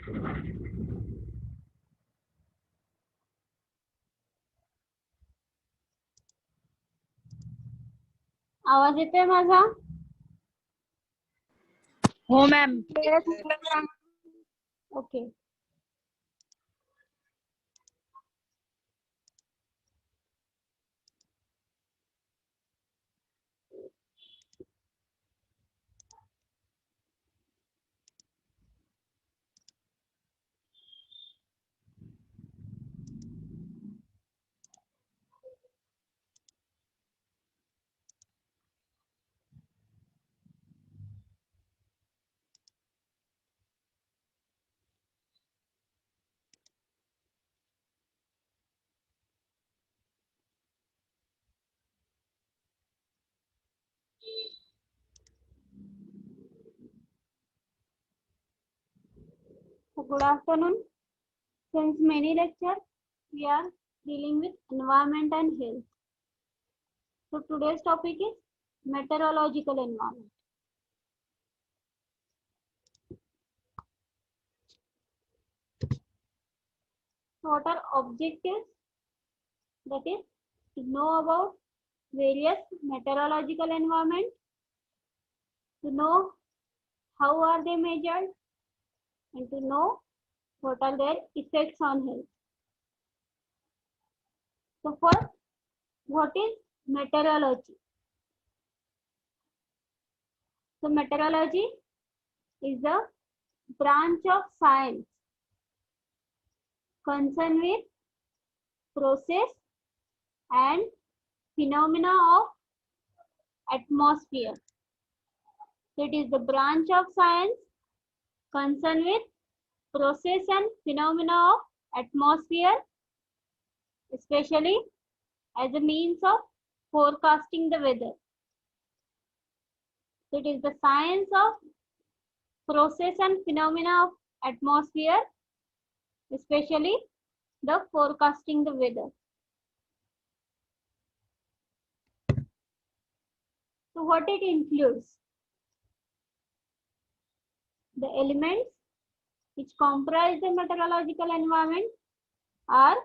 आवाज येतोय माझा? हो ma'am. Okay. So good afternoon. Since many lectures, we are dealing with environment and health. So today's topic is meteorological environment. So what are objectives? That is to know about various meteorological environment, to know how are they measured, and to know what are their effects on health. So first, what is meteorology? So meteorology is a branch of science concerned with process and phenomena of atmosphere. So it is the branch of science concerned with process and phenomena of atmosphere, especially as a means of forecasting the weather. So it is the science of process and phenomena of atmosphere, especially the forecasting the weather. So what it includes? The elements which comprise the meteorological environment are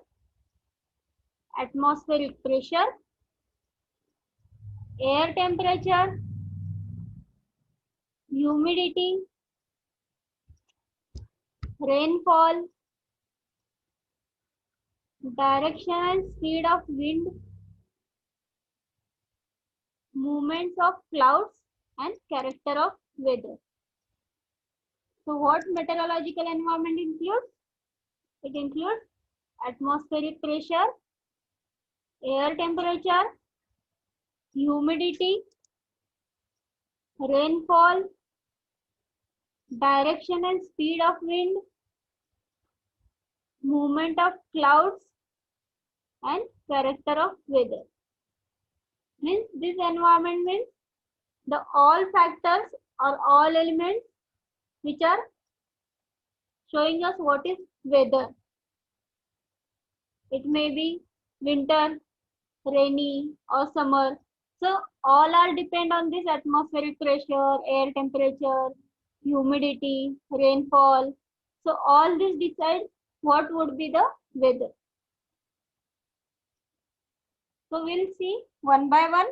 atmospheric pressure, air temperature, humidity, rainfall, direction and speed of wind, movements of clouds, and character of weather. So what meteorological environment includes? It includes atmospheric pressure, air temperature, humidity, rainfall, direction and speed of wind, movement of clouds, and character of weather. Means this environment means the all factors or all elements which are showing us what is weather. It may be winter, rainy or summer. So all are depend on this atmospheric pressure, air temperature, humidity, rainfall. So all this decide what would be the weather. So we'll see one by one.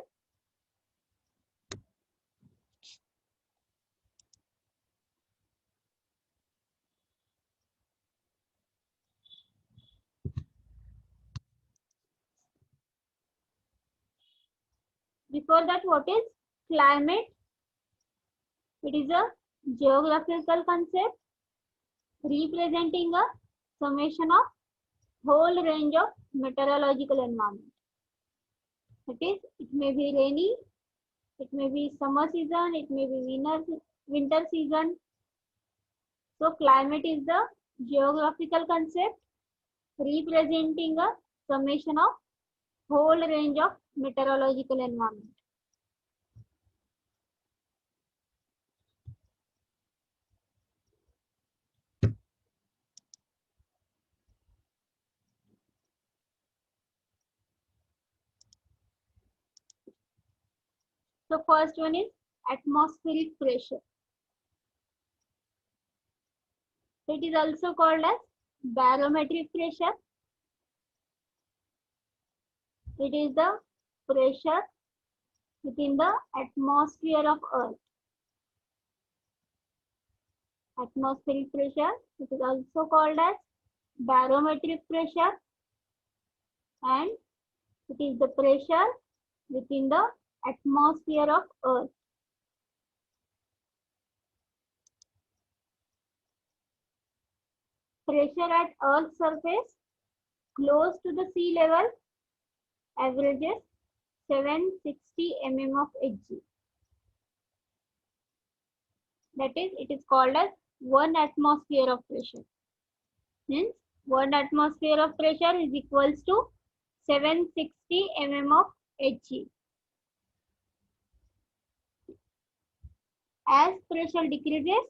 Before that, what is climate? It is a geographical concept representing a summation of whole range of meteorological environment. That is, it may be rainy, it may be summer season, it may be winter season. So climate is the geographical concept representing a summation of whole range of meteorological environment. So first one is atmospheric pressure. It is also called as barometric pressure. It is the pressure within the atmosphere of Earth. Atmospheric pressure, it is also called as barometric pressure, and it is the pressure within the atmosphere of Earth. Pressure at Earth's surface close to the sea level averages 760 mm of Hg. That is, it is called as 1 atmosphere of pressure. Means 1 atmosphere of pressure is equals to 760 mm of Hg. As pressure decreases,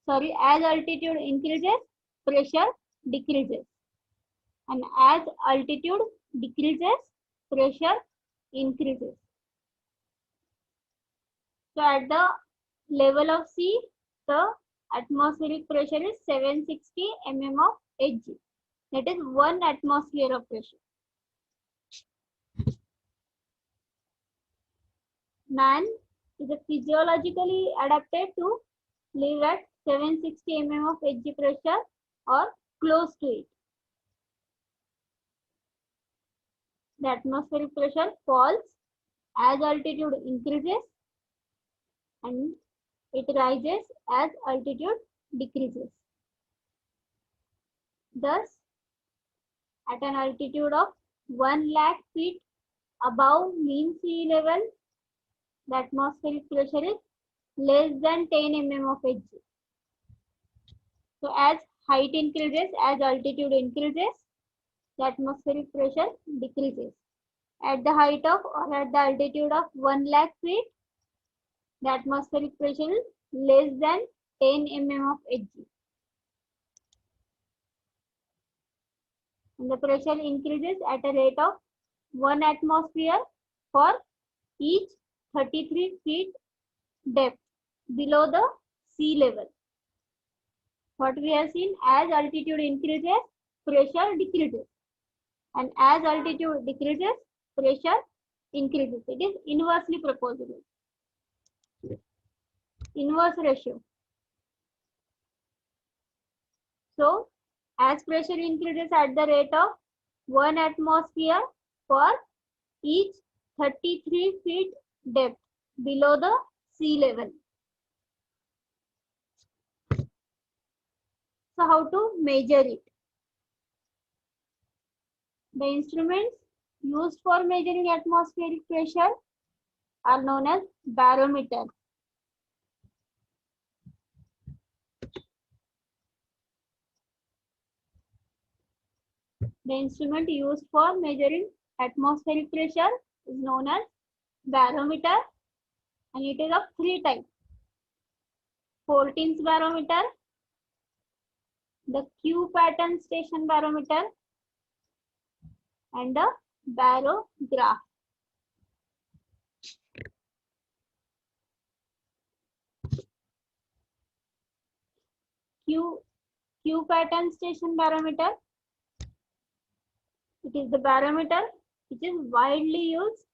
as altitude increases, pressure decreases. And as altitude decreases, pressure increases. So at the level of sea, the atmospheric pressure is 760 mm of Hg. That is 1 atmosphere of pressure. Man is physiologically adapted to live at 760 mm of Hg pressure or close to it. The atmospheric pressure falls as altitude increases and it rises as altitude decreases. Thus, at an altitude of 1 lakh feet above mean sea level, the atmospheric pressure is less than 10 mm of Hg. So as height increases, as altitude increases, the atmospheric pressure decreases. At the height of or at the altitude of 1 lakh feet, the atmospheric pressure is less than 10 mm of Hg. And the pressure increases at a rate of 1 atmosphere for each 33 feet depth below the sea level. What we have seen, as altitude increases, pressure decreases. And as altitude decreases, pressure increases. It is inversely proportional. Inverse ratio. So, as pressure increases at the rate of 1 atmosphere for each 33 feet depth below the sea level. So, how to measure it? The instruments used for measuring atmospheric pressure are known as barometer. The instrument used for measuring atmospheric pressure is known as barometer, and it is of 3 types. Fortin's barometer, the Q pattern station barometer, and the barograph. Q pattern station barometer, it is the barometer which is widely used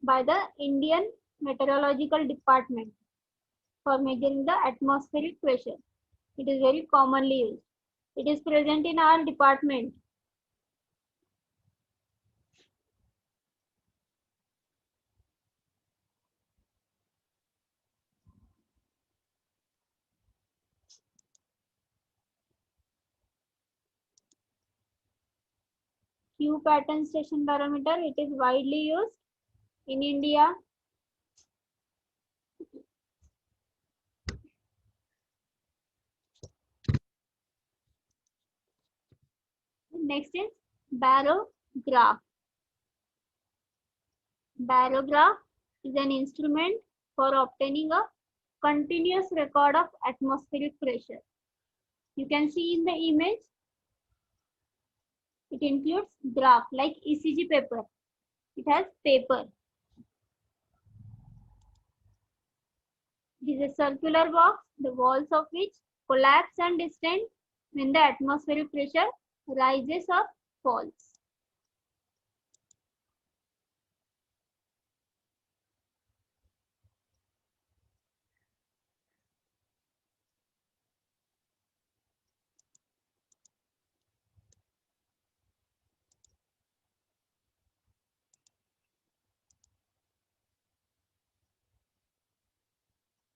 by the Indian Meteorological Department for measuring the atmospheric pressure. It is very commonly used. It is present in our department. Q pattern station barometer, it is widely used in India. Next is barograph. Barograph is an instrument for obtaining a continuous record of atmospheric pressure. You can see in the image, it includes graph like ECG paper. It has paper. It is a circular box, the walls of which collapse and distend when the atmospheric pressure rises or falls.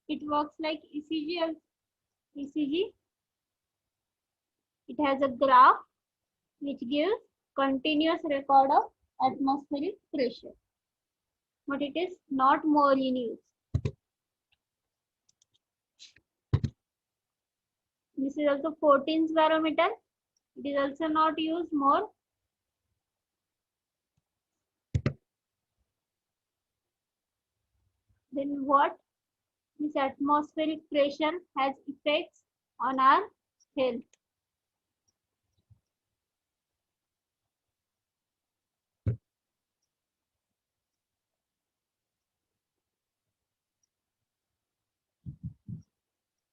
It works like ECG. ECG. It has a graph which gives continuous record of atmospheric pressure, but it is not more in use. This is also 14th barometer. It is also not used more. Then what? This atmospheric pressure has effects on our health.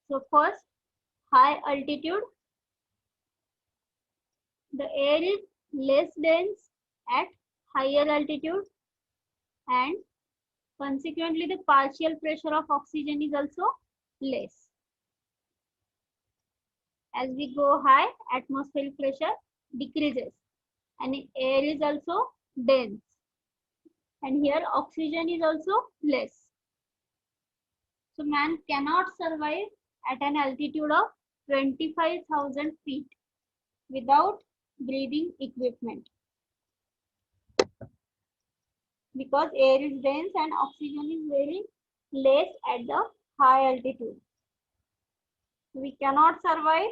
So first, high altitude. The air is less dense at higher altitude, and consequently the partial pressure of oxygen is also less. As we go high, atmospheric pressure decreases and air is also dense, and here oxygen is also less. So man cannot survive at an altitude of 25,000 feet without breathing equipment, because air is dense and oxygen is very less at the high altitude. We cannot survive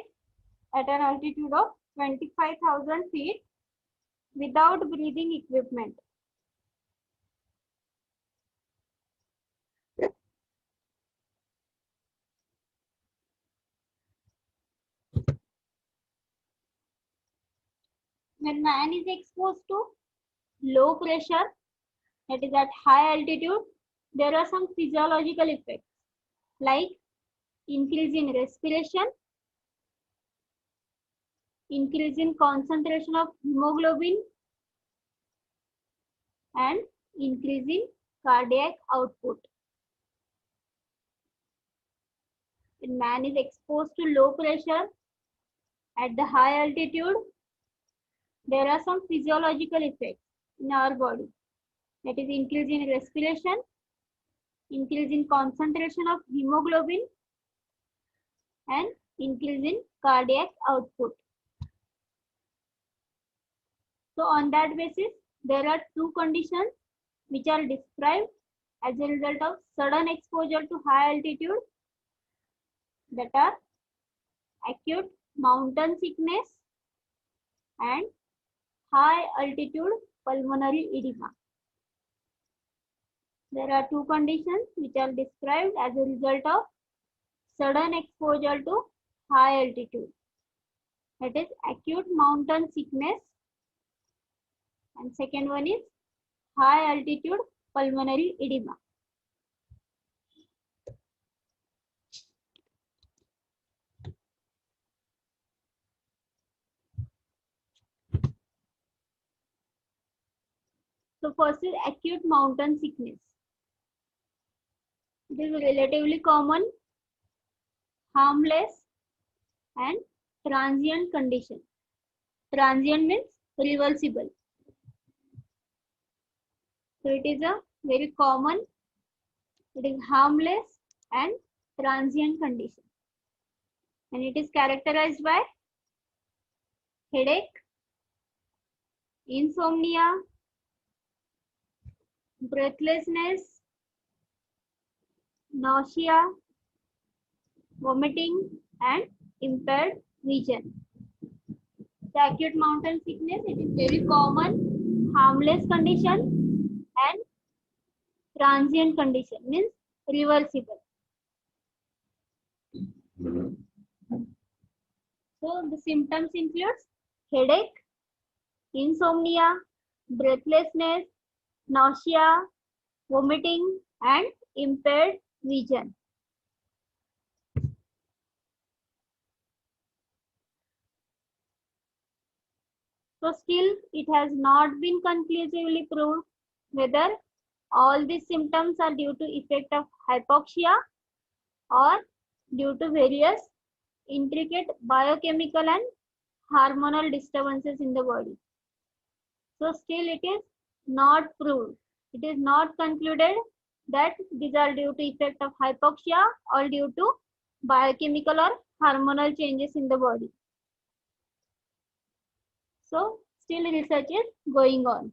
at an altitude of 25,000 feet without breathing equipment. When man is exposed to low pressure, that is at high altitude, there are some physiological effects like increase in respiration, increase in concentration of hemoglobin, and increase in cardiac output. When man is exposed to low pressure at the high altitude, there are some physiological effects in our body. That is increase in respiration, increase in concentration of hemoglobin, and increase in cardiac output. So on that basis, there are two conditions which are described as a result of sudden exposure to high altitude, that are acute mountain sickness and high altitude pulmonary edema. There are two conditions which are described as a result of sudden exposure to high altitude. That is acute mountain sickness, and second one is high altitude pulmonary edema. So first is acute mountain sickness. It is relatively common, harmless, and transient condition. Transient means reversible. So it is a very common, it is harmless and transient condition. And it is characterized by headache, insomnia, breathlessness, nausea, vomiting, and impaired vision. The acute mountain sickness, it is very common, harmless condition and transient condition, means reversible. So the symptoms includes headache, insomnia, breathlessness, nausea, vomiting, and impaired vision. So still it has not been conclusively proved whether all these symptoms are due to effect of hypoxia or due to various intricate biochemical and hormonal disturbances in the body. So still it is not proved. It is not concluded that these are due to effect of hypoxia or due to biochemical or hormonal changes in the body. So still research is going on.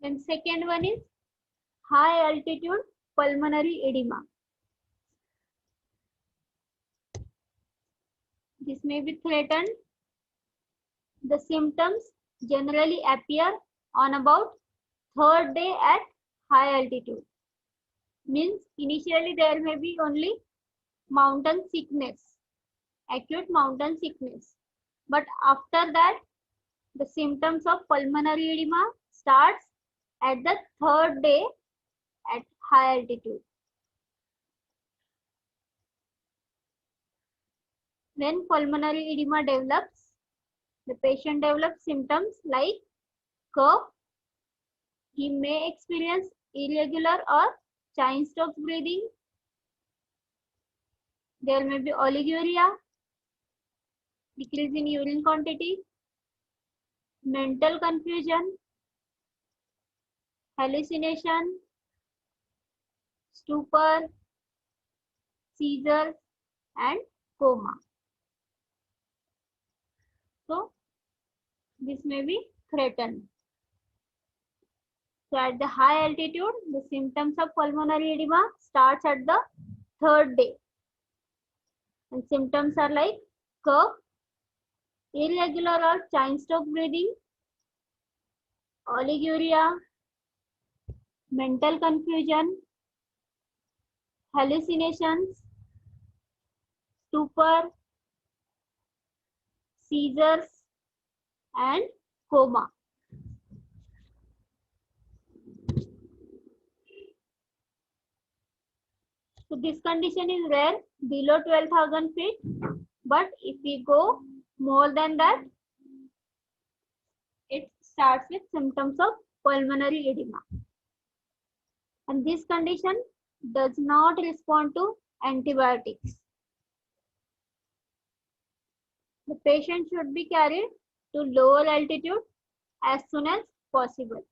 Then second one is high altitude pulmonary edema. This may be threatened. The symptoms generally appear on about third day at high altitude. Means initially there may be only mountain sickness, acute mountain sickness. But after that, the symptoms of pulmonary edema starts at the third day at high altitude. When pulmonary edema develops, the patient develops symptoms like cough. He may experience irregular or Cheyne-Stokes breathing. There may be oliguria, decrease in urine quantity, mental confusion, hallucination, stupor, seizures, and coma. So, this may be threatened. So, at the high altitude, the symptoms of pulmonary edema starts at the third day. And symptoms are like cough, irregular or Cheyne-Stokes breathing, oliguria, mental confusion, hallucinations, stupor, seizures, and coma. So this condition is rare below 12,000 feet, but if we go more than that, it starts with symptoms of pulmonary edema. And this condition does not respond to antibiotics. The patient should be carried to lower altitude as soon as possible.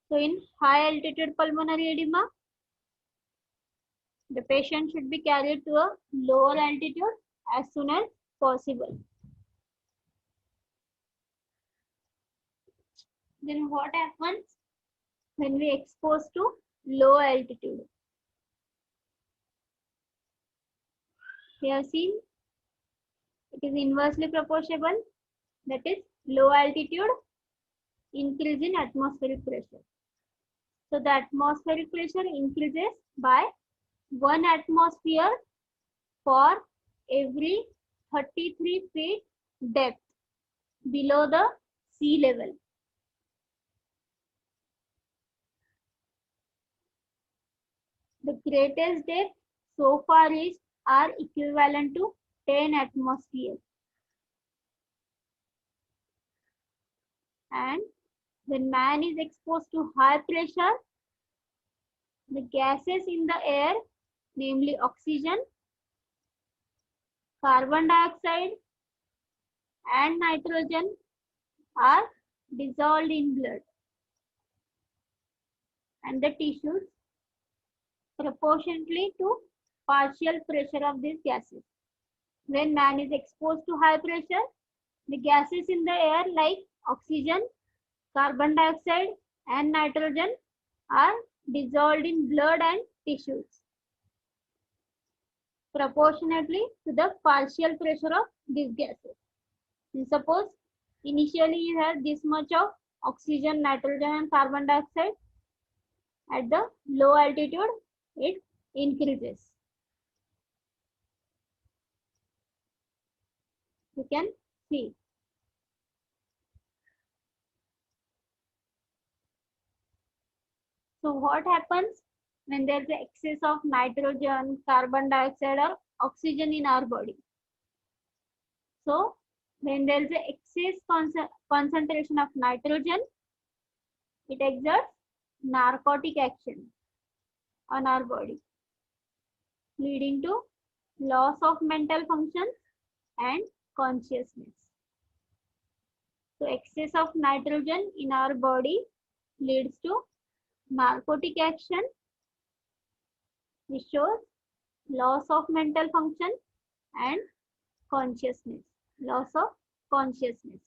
So in high altitude pulmonary edema, the patient should be carried to a lower altitude as soon as possible. Then what happens when we expose to low altitude? We have seen it is inversely proportional, that is low altitude increase in atmospheric pressure. So the atmospheric pressure increases by 1 atmosphere for every 33 feet depth below the sea level. The greatest depth so far reached are equivalent to 10 atmospheres. And when man is exposed to high pressure, the gases in the air, namely oxygen, carbon dioxide, and nitrogen, are dissolved in blood and the tissues proportionately to partial pressure of these gases. When man is exposed to high pressure, the gases in the air like oxygen, carbon dioxide, and nitrogen are dissolved in blood and tissues proportionately to the partial pressure of these gases. And suppose initially you have this much of oxygen, nitrogen, and carbon dioxide. At the low altitude, it increases. You can see. So what happens when there is excess of nitrogen, carbon dioxide or oxygen in our body? So when there is excess concentration of nitrogen, it exerts narcotic action on our body, leading to loss of mental functions and consciousness. So excess of nitrogen in our body leads to narcotic action, which shows loss of mental function and consciousness, loss of consciousness.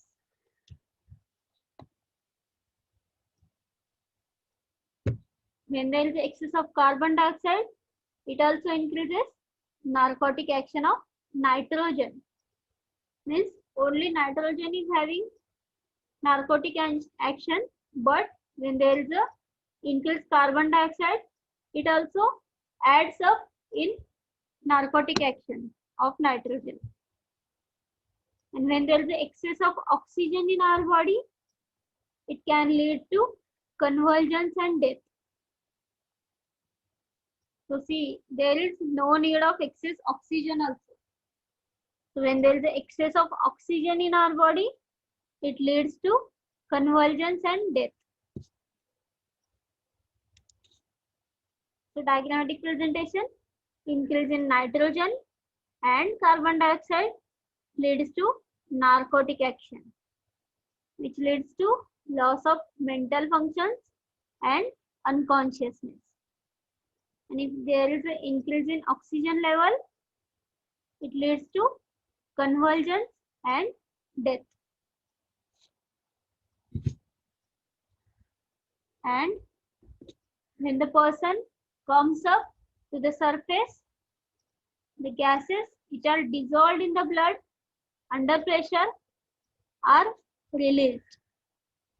When there is excess of carbon dioxide, it also increases narcotic action of nitrogen. Means only nitrogen is having narcotic action, but when there is a increased carbon dioxide, it also adds up in narcotic action of nitrogen. And when there is excess of oxygen in our body, it can lead to convulsions and death. So see, there is no need of excess oxygen also. So when there is excess of oxygen in our body, it leads to convulsions and death. So diagrammatic presentation, increase in nitrogen and carbon dioxide leads to narcotic action, which leads to loss of mental functions and unconsciousness. And if there is an increase in oxygen level, it leads to convulsions and death. And when the person comes up to the surface, the gases which are dissolved in the blood under pressure are released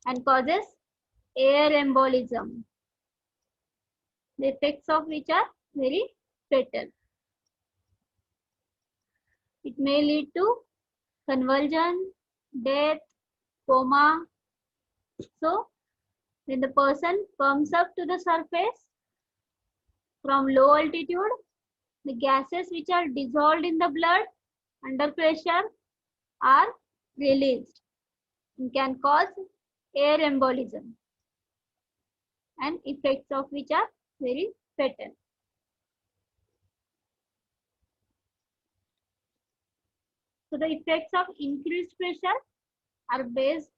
and causes air embolism, the effects of which are very fatal. It may lead to convulsion, death, coma. So when the person comes up to the surface from low altitude, the gases which are dissolved in the blood under pressure are released and can cause air embolism, and effects of which are very fatal. So the effects of increased pressure are best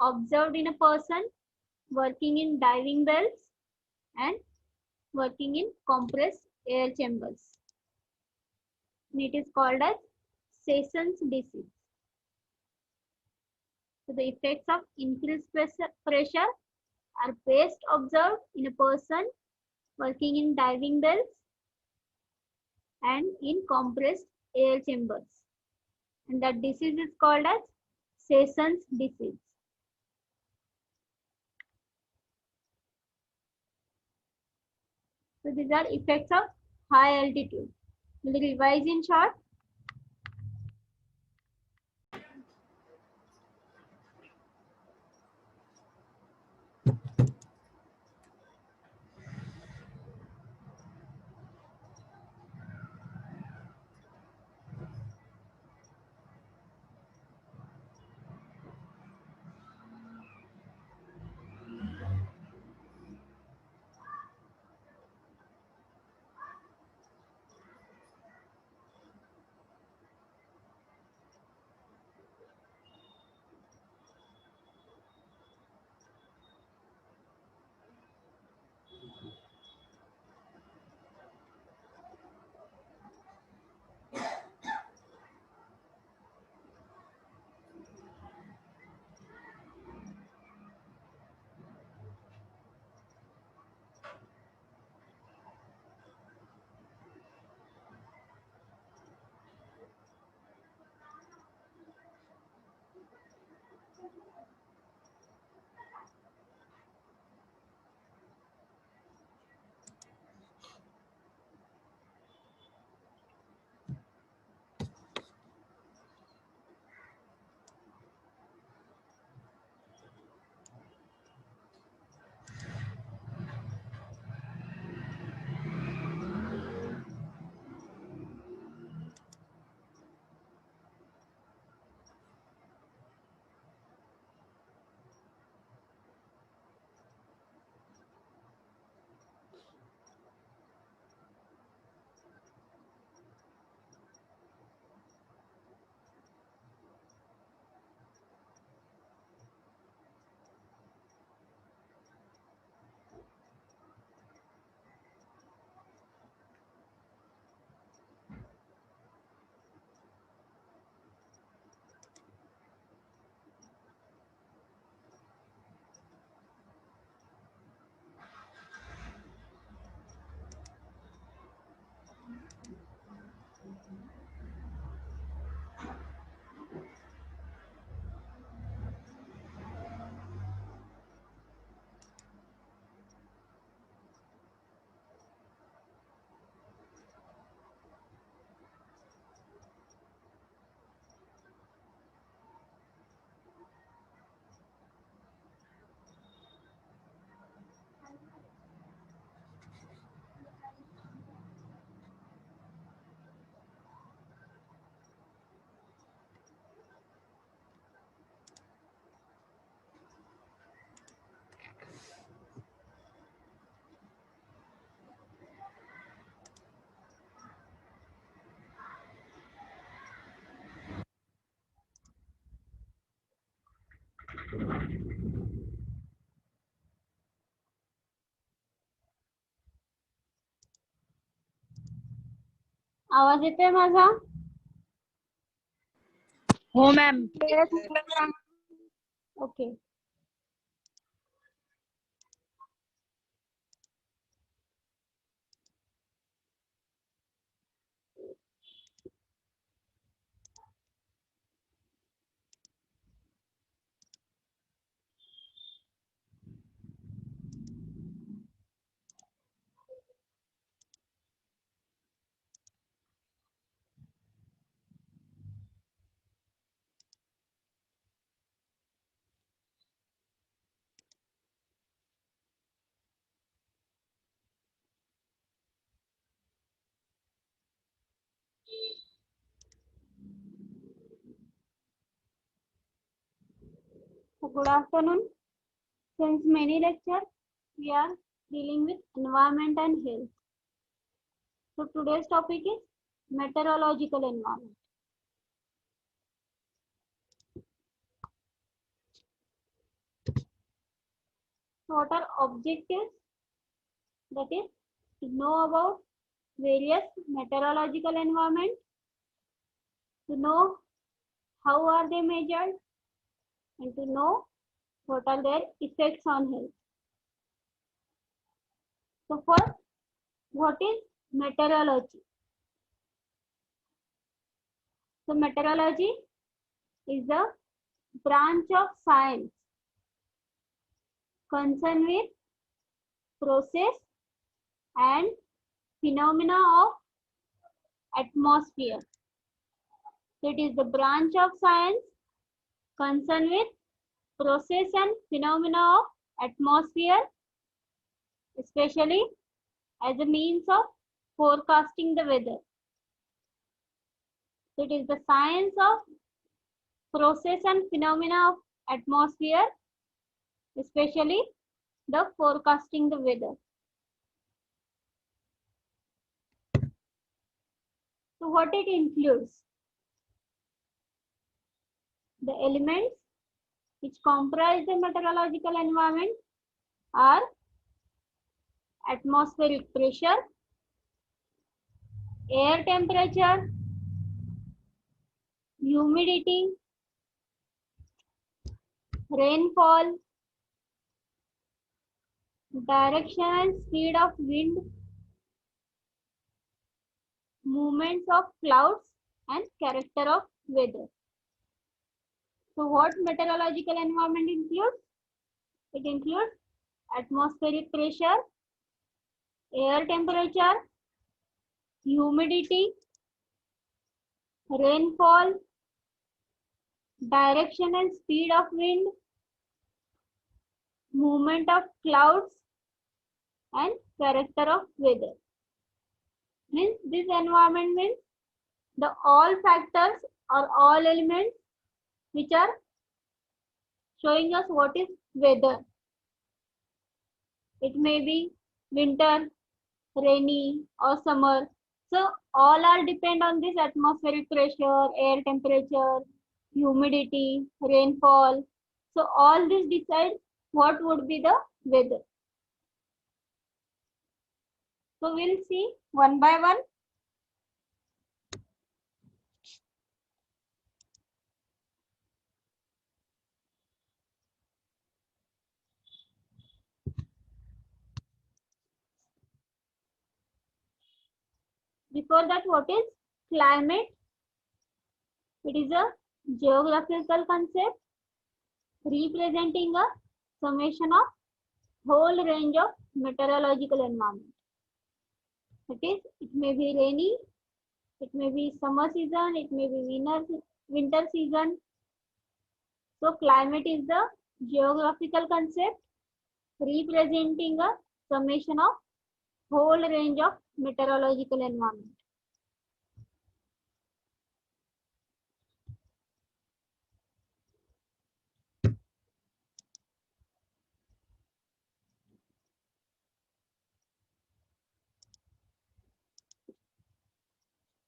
observed in a person working in diving bells and working in compressed air chambers. And it is called as Sessions disease. So the effects of increased pressure are best observed in a person working in diving bells and in compressed air chambers. And that disease is called as Sessions disease. So these are effects of high altitude. We'll revise in short. आवाज येतोय माझा? हो ma'am. Okay. So good afternoon. Since many lectures, we are dealing with environment and health. So today's topic is meteorological environment. So what are objectives? That is to know about various meteorological environment, to know how are they measured, and to know what are their effects on health. So first, what is meteorology? So meteorology is a branch of science concerned with process and phenomena of atmosphere. So it is the branch of science concerned with process and phenomena of atmosphere, especially as a means of forecasting the weather. So it is the science of process and phenomena of atmosphere, especially the forecasting the weather. So what it includes? The elements which comprise the meteorological environment are atmospheric pressure, air temperature, humidity, rainfall, direction and speed of wind, movements of clouds, and character of weather. So what meteorological environment includes? It includes atmospheric pressure, air temperature, humidity, rainfall, direction and speed of wind, movement of clouds, and character of weather. Means this environment means the all factors or all elements which are showing us what is weather. It may be winter, rainy or summer. So all are depend on this atmospheric pressure, air temperature, humidity, rainfall. So all this decide what would be the weather. So we'll see one by one. Before that, what is climate? It is a geographical concept representing a summation of whole range of meteorological environment. That is, it may be rainy, it may be summer season, it may be winter season. So climate is the geographical concept representing a summation of whole range of meteorological environment.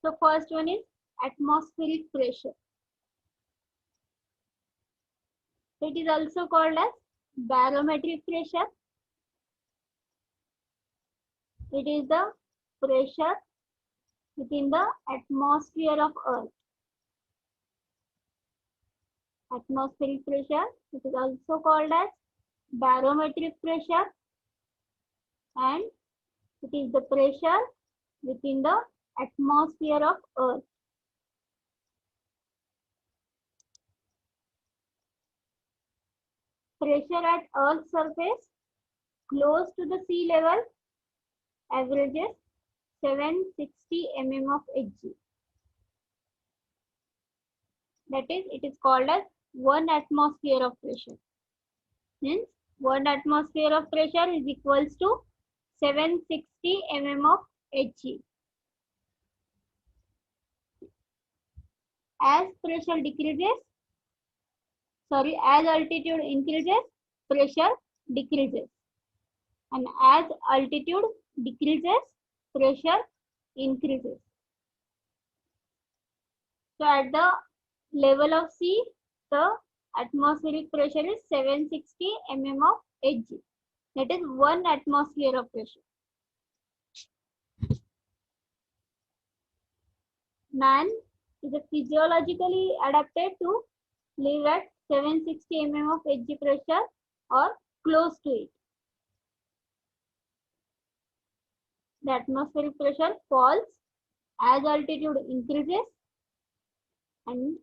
So first one is atmospheric pressure. It is also called as barometric pressure. It is the pressure within the atmosphere of Earth. Atmospheric pressure, it is also called as barometric pressure, and it is the pressure within the atmosphere of Earth. Pressure at Earth's surface close to the sea level averages 760 mm of Hg. That is, it is called as 1 atmosphere of pressure. Means 1 atmosphere of pressure is equals to 760 mm of Hg. As pressure decreases, as altitude increases, pressure decreases. And as altitude decreases, pressure increases. So at the level of sea, the atmospheric pressure is 760 mm of Hg. That is 1 atmosphere of pressure. Man is physiologically adapted to live at 760 mm of Hg pressure or close to it. The atmospheric pressure falls as altitude increases and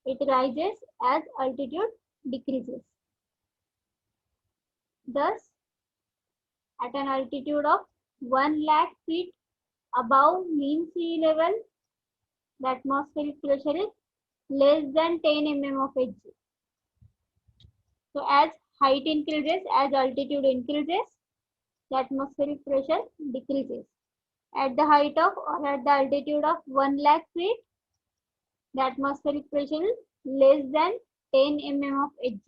it rises as altitude decreases. Thus, at an altitude of 1 lakh feet above mean sea level, the atmospheric pressure is less than 10 mm of Hg. So as height increases, as altitude increases, the atmospheric pressure decreases. At the height of or at the altitude of 1 lakh feet, the atmospheric pressure is less than 10 mm of Hg.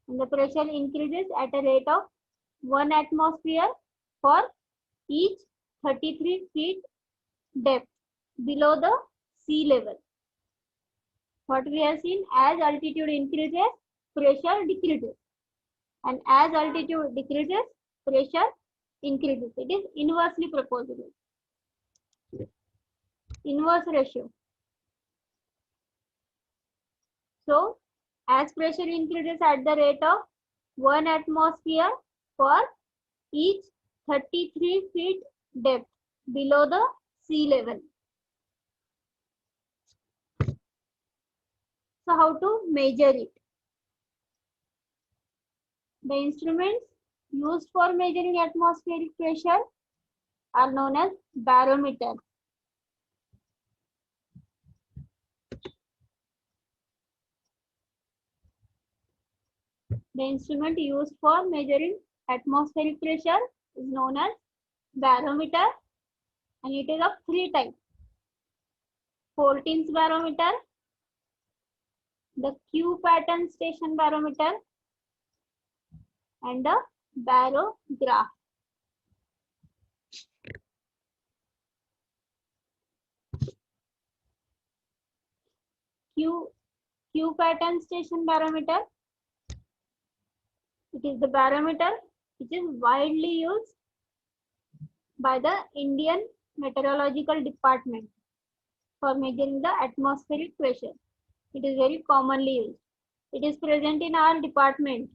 And the pressure increases at a rate of 1 atmosphere for each 33 feet depth below the sea level. What we have seen, as altitude increases, pressure decreases. And as altitude decreases, pressure increases. It is inversely proportional. Inverse ratio. So, as pressure increases at the rate of 1 atmosphere for each 33 feet depth below the sea level. So, how to measure it? The instruments used for measuring atmospheric pressure are known as barometer. The instrument used for measuring atmospheric pressure is known as barometer, and it is of 3 types. Fortin's barometer, the Q pattern station barometer, and the barograph. Q pattern station barometer, it is the barometer which is widely used by the Indian Meteorological Department for measuring the atmospheric pressure. It is very commonly used. It is present in our department.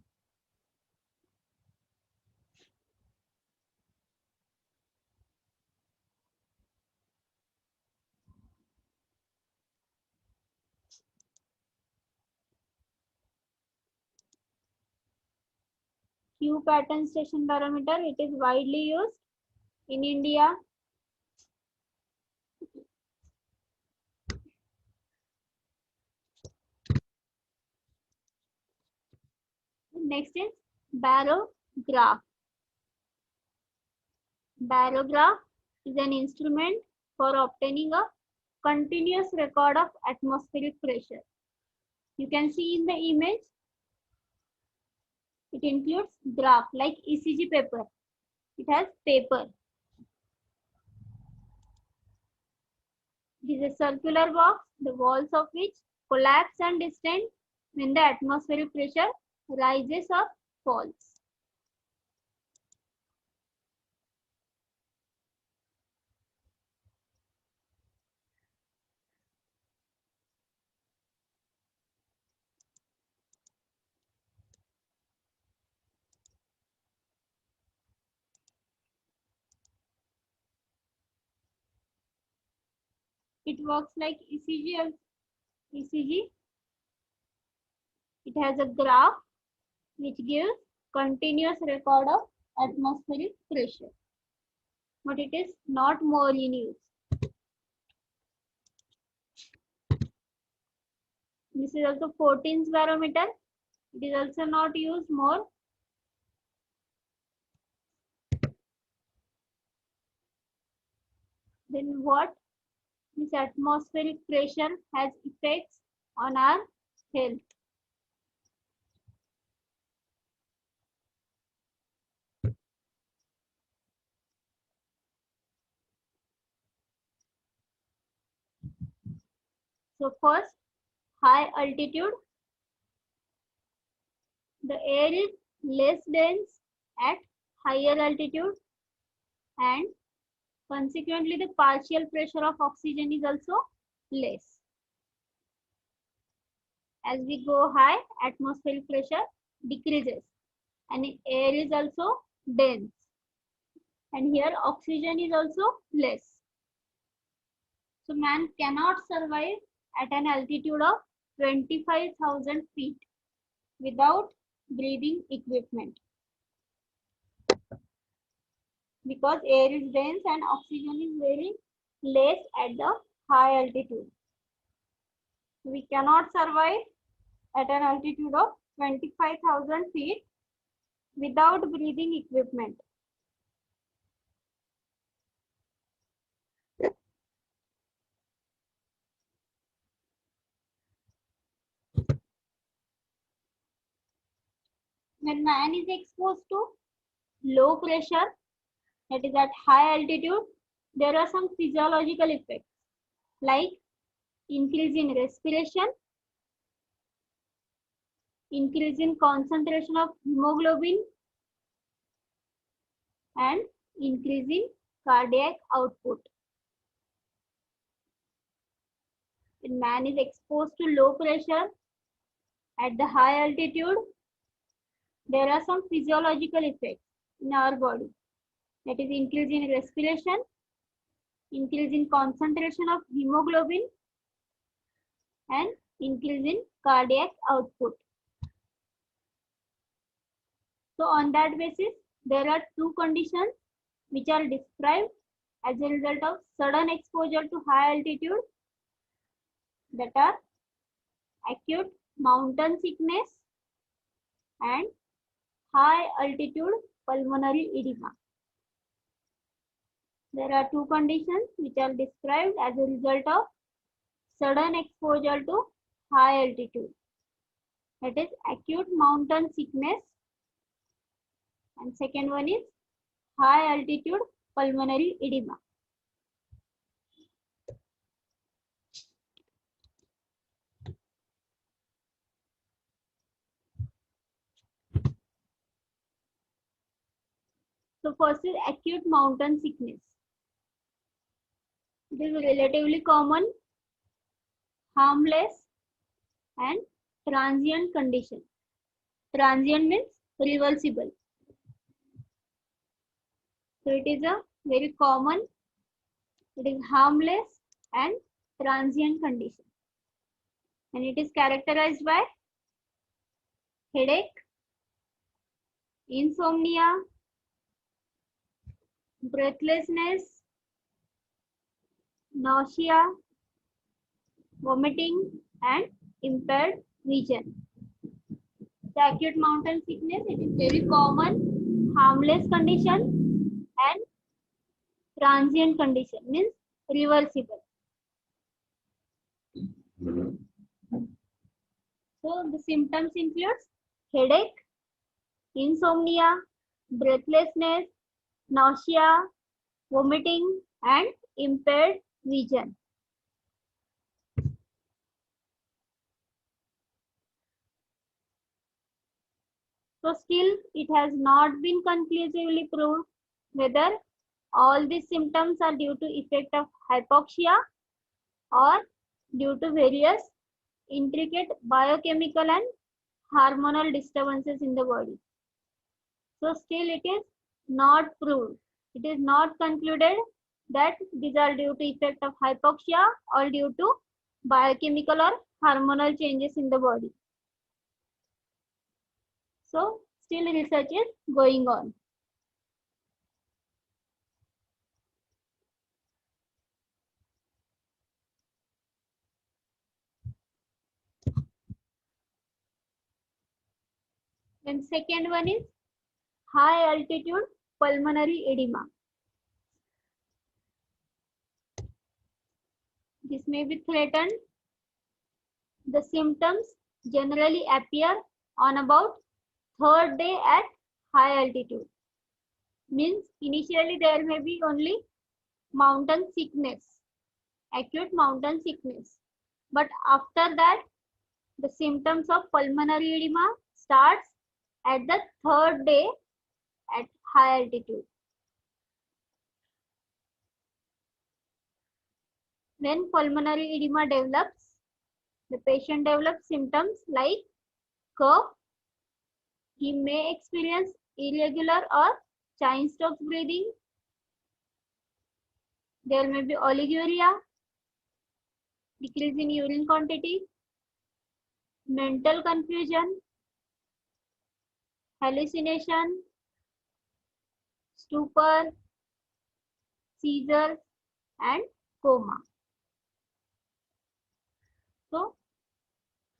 Q pattern station barometer, it is widely used in India. Next is barograph. Barograph is an instrument for obtaining a continuous record of atmospheric pressure. You can see in the image, it includes graph like ECG paper. It has paper. It is a circular box, the walls of which collapse and distend when the atmospheric pressure rises or falls. It works like ECG. ECG. It has a graph which gives continuous record of atmospheric pressure, but it is not more in use. This is also 14th barometer. It is also not used more. Then what? This atmospheric pressure has effects on our health. So first, high altitude. The air is less dense at higher altitude, and consequently the partial pressure of oxygen is also less. As we go high, atmospheric pressure decreases and air is also dense, and here oxygen is also less. So man cannot survive at an altitude of 25,000 feet without breathing equipment, because air is dense and oxygen is very less at the high altitude. We cannot survive at an altitude of 25,000 feet without breathing equipment. When man is exposed to low pressure, that is at high altitude, there are some physiological effects like increase in respiration, increase in concentration of hemoglobin, and increase in cardiac output. When man is exposed to low pressure at the high altitude, there are some physiological effects in our body. That is increase in respiration, increase in concentration of hemoglobin, and increase in cardiac output. So on that basis, there are two conditions which are described as a result of sudden exposure to high altitude, that are acute mountain sickness and high altitude pulmonary edema. There are two conditions which are described as a result of sudden exposure to high altitude. That is acute mountain sickness, and second one is high altitude pulmonary edema. So first is acute mountain sickness. It is relatively common, harmless, and transient condition. Transient means reversible. So it is a very common, it is harmless and transient condition. And it is characterized by headache, insomnia, breathlessness, nausea, vomiting, and impaired vision. The acute mountain sickness, it is very common, harmless condition and transient condition, means reversible. So the symptoms includes headache, insomnia, breathlessness, nausea, vomiting, and impaired vision. So still it has not been conclusively proved whether all these symptoms are due to effect of hypoxia or due to various intricate biochemical and hormonal disturbances in the body. So still it is not proved. It is not concluded that these are due to effect of hypoxia or due to biochemical or hormonal changes in the body. So still research is going on. And second one is high altitude pulmonary edema. This may be threatened. The symptoms generally appear on about third day at high altitude. Means initially there may be only mountain sickness, acute mountain sickness. But after that, the symptoms of pulmonary edema starts at the third day at high altitude. When pulmonary edema develops, the patient develops symptoms like cough. He may experience irregular or chain-stokes breathing. There may be oliguria, decrease in urine quantity, mental confusion, hallucination, stupor, seizures, and coma. So,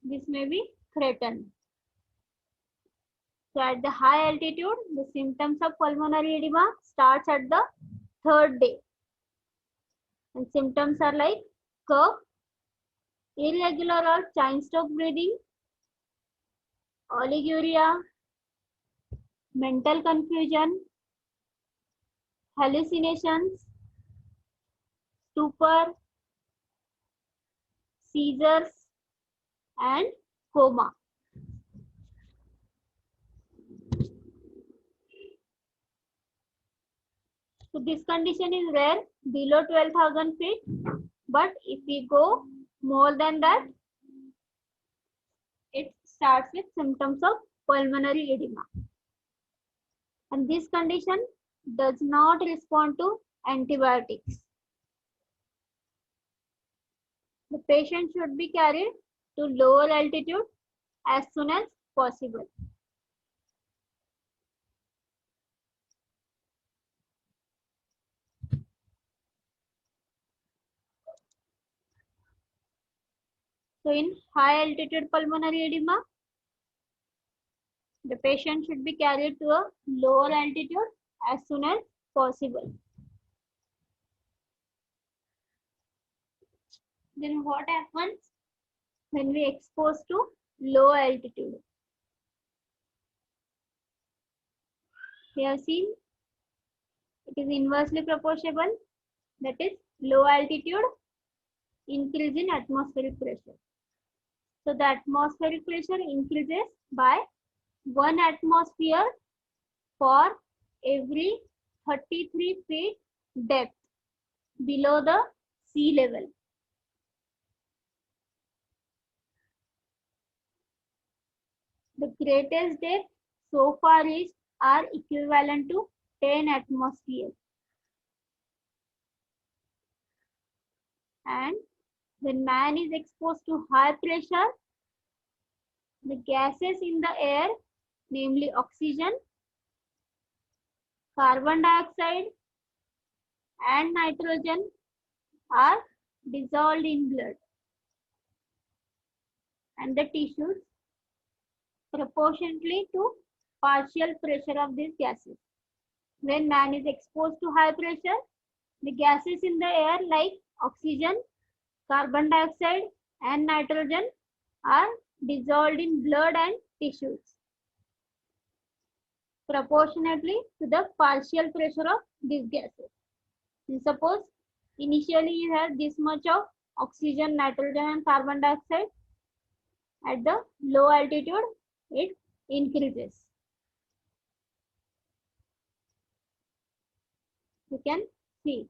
this may be threatened. So, at the high altitude, the symptoms of pulmonary edema starts at the third day. And symptoms are like cough, irregular or chain-stokes breathing, oliguria, mental confusion, hallucinations, stupor, seizures, and coma. So this condition is rare below 12,000 feet, but if we go more than that, it starts with symptoms of pulmonary edema. And this condition does not respond to antibiotics. The patient should be carried to lower altitude as soon as possible. So in high altitude pulmonary edema, the patient should be carried to a lower altitude as soon as possible. Then what happens when we expose to low altitude? We have seen it is inversely proportional, that is low altitude increase in atmospheric pressure. So the atmospheric pressure increases by 1 atmosphere for every 33 feet depth below the sea level. The greatest depth so far reached are equivalent to 10 atmospheres. And when man is exposed to high pressure, the gases in the air, namely oxygen, carbon dioxide, and nitrogen, are dissolved in blood and the tissues proportionately to partial pressure of these gases. When man is exposed to high pressure, the gases in the air like oxygen, carbon dioxide, and nitrogen are dissolved in blood and tissues proportionately to the partial pressure of these gases. And suppose initially you have this much of oxygen, nitrogen, and carbon dioxide. At the low altitude, it increases. You can see.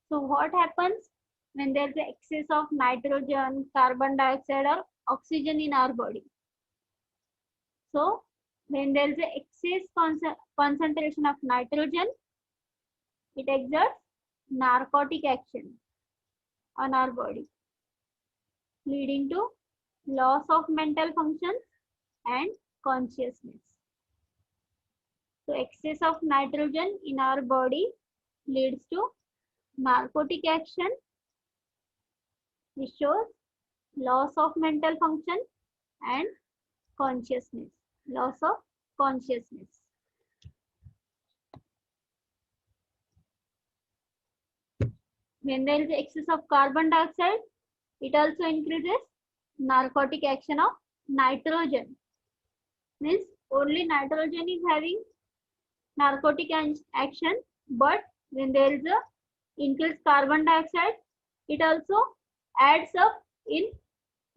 So what happens when there is an excess of nitrogen, carbon dioxide, or oxygen in our body? So When there is a excess concentration of nitrogen, it exerts narcotic action on our body, leading to loss of mental functions and consciousness. So excess of nitrogen in our body leads to narcotic action, which shows loss of mental function and consciousness, loss of consciousness. When there is excess of carbon dioxide, it also increases narcotic action of nitrogen. Means only nitrogen is having narcotic action, but when there is a increased carbon dioxide, it also adds up in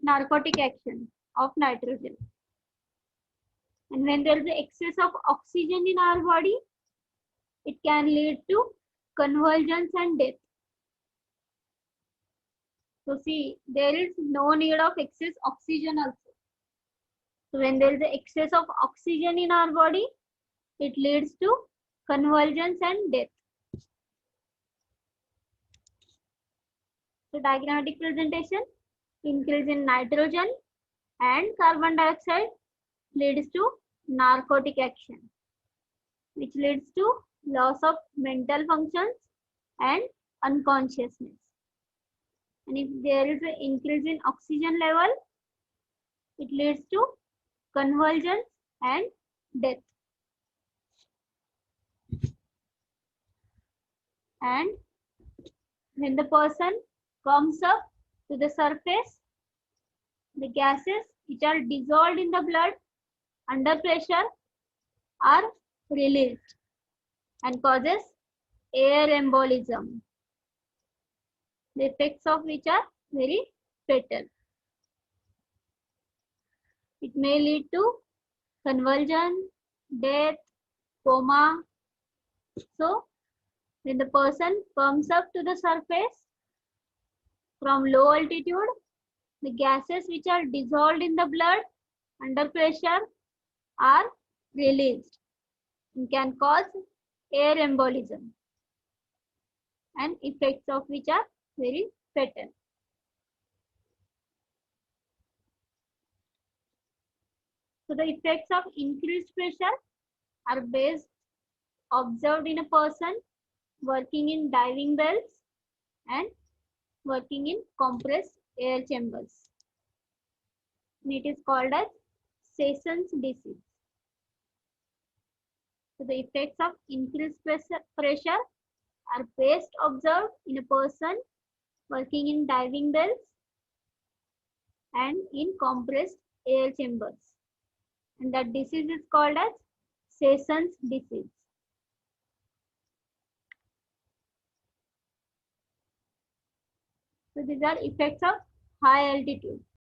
narcotic action of nitrogen. And when there is excess of oxygen in our body, it can lead to convulsions and death. So see, there is no need of excess oxygen also. So when there is excess of oxygen in our body, it leads to convulsions and death. So diagrammatic presentation, increase in nitrogen and carbon dioxide leads to narcotic action, which leads to loss of mental functions and unconsciousness. And if there is an increase in oxygen level, it leads to convulsions and death. And when the person comes up to the surface, the gases which are dissolved in the blood under pressure are released and causes air embolism, the effects of which are very fatal. It may lead to convulsion, death, coma. So when the person comes up to the surface from low altitude, the gases which are dissolved in the blood under pressure are released and can cause air embolism, and effects of which are very fatal. So the effects of increased pressure are best observed in a person working in diving bells and working in compressed air chambers. And it is called as Sessions disease. So the effects of increased pressure are best observed in a person working in diving bells and in compressed air chambers. And that disease is called as Sessions disease. So these are effects of high altitude.